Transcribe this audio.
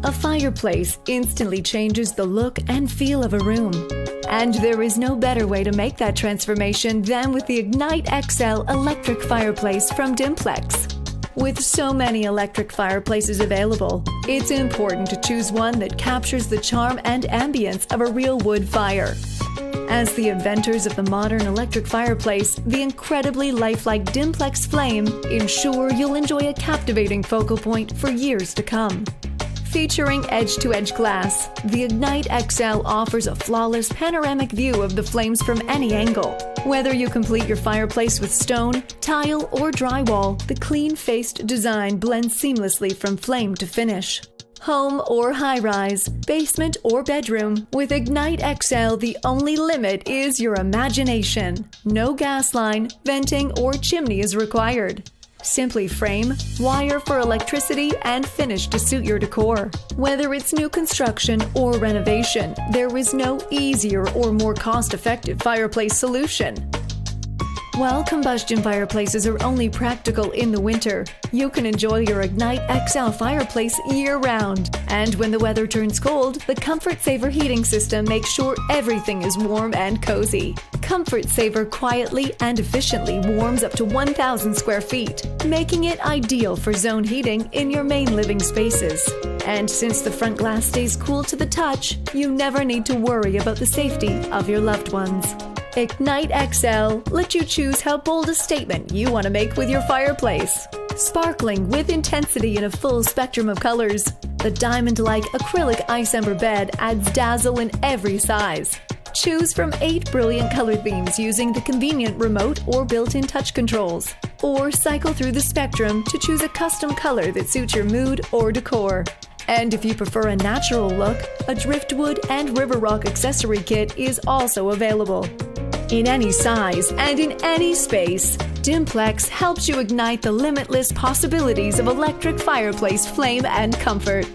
A fireplace instantly changes the look and feel of a room. And there is no better way to make that transformation than with the IgniteXL Electric Fireplace from Dimplex. With so many electric fireplaces available, it's important to choose one that captures the charm and ambience of a real wood fire. As the inventors of the modern electric fireplace, the incredibly lifelike Dimplex flame ensure you'll enjoy a captivating focal point for years to come. Featuring edge-to-edge glass, the IgniteXL offers a flawless panoramic view of the flames from any angle. Whether you complete your fireplace with stone, tile, or drywall, the clean-faced design blends seamlessly from flame to finish. Home or high-rise, basement or bedroom, with IgniteXL the only limit is your imagination. No gas line, venting, or chimney is required. Simply frame, wire for electricity, and finish to suit your decor. Whether it's new construction or renovation, there is no easier or more cost-effective fireplace solution. While combustion fireplaces are only practical in the winter, you can enjoy your IgniteXL fireplace year-round. And when the weather turns cold, the Comfort Saver heating system makes sure everything is warm and cozy. Comfort Saver quietly and efficiently warms up to 1,000 square feet, making it ideal for zone heating in your main living spaces. And since the front glass stays cool to the touch, you never need to worry about the safety of your loved ones. IgniteXL lets you choose how bold a statement you want to make with your fireplace. Sparkling with intensity in a full spectrum of colors, the diamond-like acrylic ice ember bed adds dazzle in every size. Choose from 8 brilliant color themes using the convenient remote or built-in touch controls. Or cycle through the spectrum to choose a custom color that suits your mood or decor. And if you prefer a natural look, a Driftwood and River-Rock accessory kit is also available. In any size and in any space, Dimplex helps you ignite the limitless possibilities of electric fireplace flame and comfort.